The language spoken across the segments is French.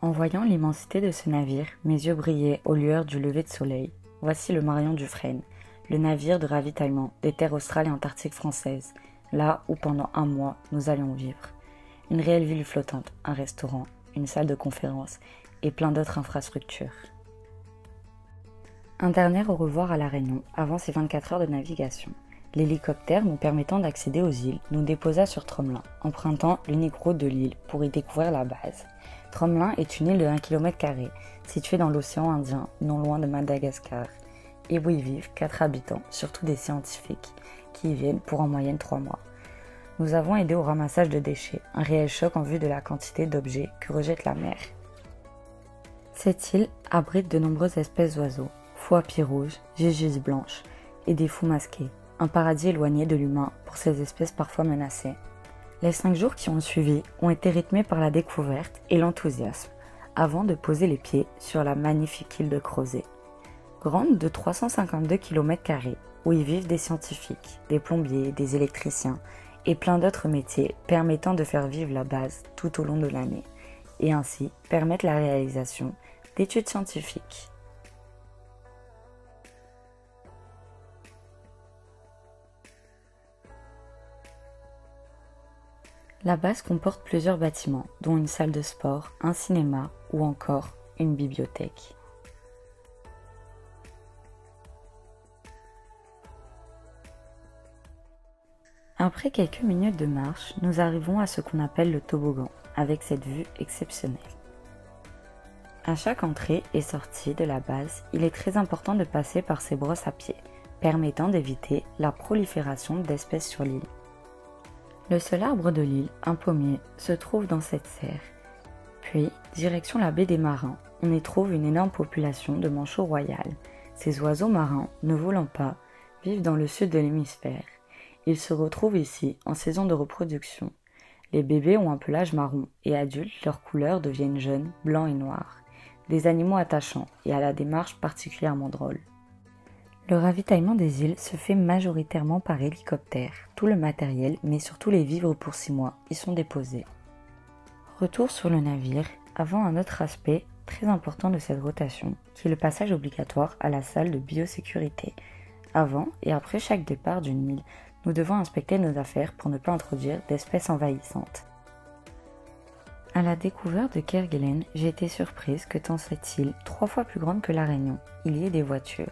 En voyant l'immensité de ce navire, mes yeux brillaient aux lueurs du lever de soleil. Voici le Marion Dufresne, le navire de ravitaillement des terres australes et antarctiques françaises, là où pendant un mois nous allions vivre. Une réelle ville flottante, un restaurant, une salle de conférence et plein d'autres infrastructures. Un dernier au revoir à La Réunion avant ces 24 heures de navigation. L'hélicoptère nous permettant d'accéder aux îles nous déposa sur Tromelin, empruntant l'unique route de l'île pour y découvrir la base. Tromelin est une île de 1 km², située dans l'océan Indien, non loin de Madagascar, et où y vivent 4 habitants, surtout des scientifiques, qui y viennent pour en moyenne 3 mois. Nous avons aidé au ramassage de déchets, un réel choc en vue de la quantité d'objets que rejette la mer. Cette île abrite de nombreuses espèces d'oiseaux, faux à pieds rouges, gégis blanches et des fous masqués, un paradis éloigné de l'humain pour ces espèces parfois menacées. Les 5 jours qui ont suivi ont été rythmés par la découverte et l'enthousiasme, avant de poser les pieds sur la magnifique île de Crozet. Grande de 352 km², où y vivent des scientifiques, des plombiers, des électriciens et plein d'autres métiers permettant de faire vivre la base tout au long de l'année, et ainsi permettre la réalisation d'études scientifiques. La base comporte plusieurs bâtiments, dont une salle de sport, un cinéma ou encore une bibliothèque. Après quelques minutes de marche, nous arrivons à ce qu'on appelle le toboggan, avec cette vue exceptionnelle. À chaque entrée et sortie de la base, il est très important de passer par ces brosses à pied, permettant d'éviter la prolifération d'espèces sur l'île. Le seul arbre de l'île, un pommier, se trouve dans cette serre. Puis, direction la baie des Marins, on y trouve une énorme population de manchots royales. Ces oiseaux marins, ne volant pas, vivent dans le sud de l'hémisphère. Ils se retrouvent ici en saison de reproduction. Les bébés ont un pelage marron et adultes, leurs couleurs deviennent jaunes, blancs et noirs. Des animaux attachants et à la démarche particulièrement drôle. Le ravitaillement des îles se fait majoritairement par hélicoptère. Tout le matériel, mais surtout les vivres pour 6 mois, y sont déposés. Retour sur le navire, avant un autre aspect très important de cette rotation, qui est le passage obligatoire à la salle de biosécurité. Avant et après chaque départ d'une île, nous devons inspecter nos affaires pour ne pas introduire d'espèces envahissantes. À la découverte de Kerguelen, j'ai été surprise que dans cette île, 3 fois plus grande que La Réunion, il y ait des voitures.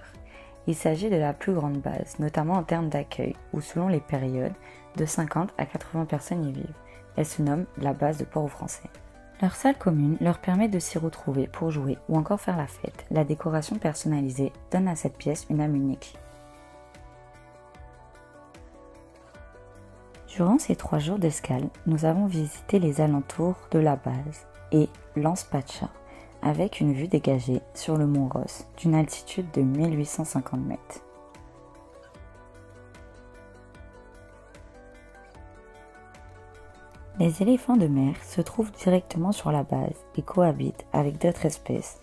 Il s'agit de la plus grande base, notamment en termes d'accueil, où selon les périodes, de 50 à 80 personnes y vivent. Elle se nomme la base de Port-au-Français. Leur salle commune leur permet de s'y retrouver pour jouer ou encore faire la fête. La décoration personnalisée donne à cette pièce une âme unique. Durant ces 3 jours d'escale, nous avons visité les alentours de la base et l'Anse Pacha, avec une vue dégagée sur le mont Ross, d'une altitude de 1850 mètres. Les éléphants de mer se trouvent directement sur la base et cohabitent avec d'autres espèces.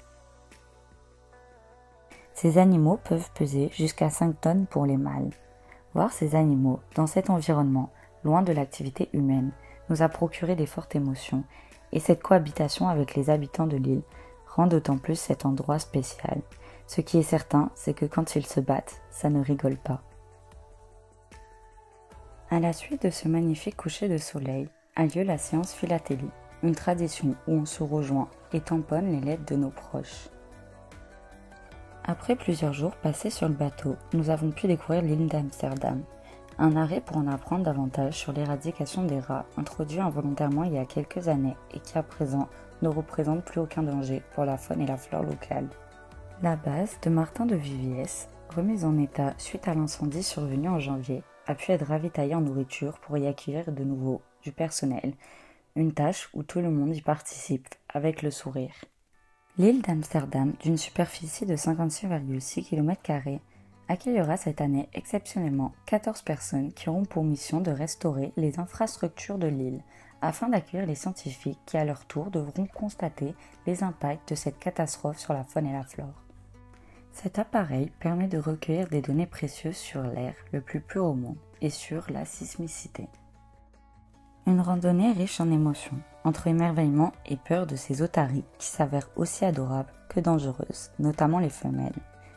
Ces animaux peuvent peser jusqu'à 5 tonnes pour les mâles. Voir ces animaux dans cet environnement, loin de l'activité humaine, nous a procuré des fortes émotions, et cette cohabitation avec les habitants de l'île rend d'autant plus cet endroit spécial. Ce qui est certain, c'est que quand ils se battent, ça ne rigole pas. À la suite de ce magnifique coucher de soleil, a lieu la séance philatélie, une tradition où on se rejoint et tamponne les lettres de nos proches. Après plusieurs jours passés sur le bateau, nous avons pu découvrir l'île d'Amsterdam. Un arrêt pour en apprendre davantage sur l'éradication des rats introduits involontairement il y a quelques années et qui à présent ne représente plus aucun danger pour la faune et la flore locale. La base de Martin de Viviès, remise en état suite à l'incendie survenu en janvier, a pu être ravitaillée en nourriture pour y accueillir de nouveau du personnel, une tâche où tout le monde y participe avec le sourire. L'île d'Amsterdam, d'une superficie de 56,6 km², accueillera cette année exceptionnellement 14 personnes qui auront pour mission de restaurer les infrastructures de l'île, afin d'accueillir les scientifiques qui à leur tour devront constater les impacts de cette catastrophe sur la faune et la flore. Cet appareil permet de recueillir des données précieuses sur l'air le plus pur au monde et sur la sismicité. Une randonnée riche en émotions, entre émerveillement et peur de ces otaries qui s'avèrent aussi adorables que dangereuses, notamment les femelles.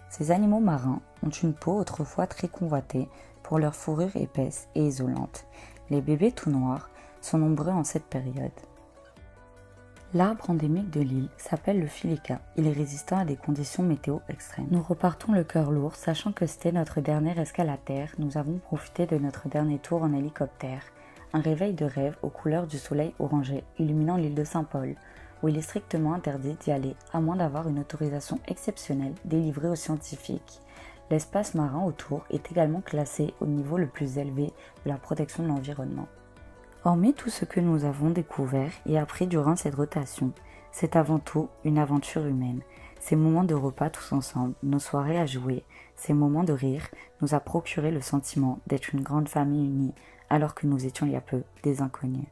Ces animaux marins ont une peau autrefois très convoitée pour leur fourrure épaisse et isolante. Les bébés tout noirs sont nombreux en cette période. L'arbre endémique de l'île s'appelle le filica. Il est résistant à des conditions météo extrêmes. Nous repartons le cœur lourd, sachant que c'était notre dernière escale à terre. Nous avons profité de notre dernier tour en hélicoptère. Un réveil de rêve aux couleurs du soleil orangé, illuminant l'île de Saint-Paul, où il est strictement interdit d'y aller, à moins d'avoir une autorisation exceptionnelle délivrée aux scientifiques. L'espace marin autour est également classé au niveau le plus élevé de la protection de l'environnement. Hormis tout ce que nous avons découvert et appris durant cette rotation, c'est avant tout une aventure humaine. Ces moments de repas tous ensemble, nos soirées à jouer, ces moments de rire nous a procuré le sentiment d'être une grande famille unie alors que nous étions il y a peu des inconnus.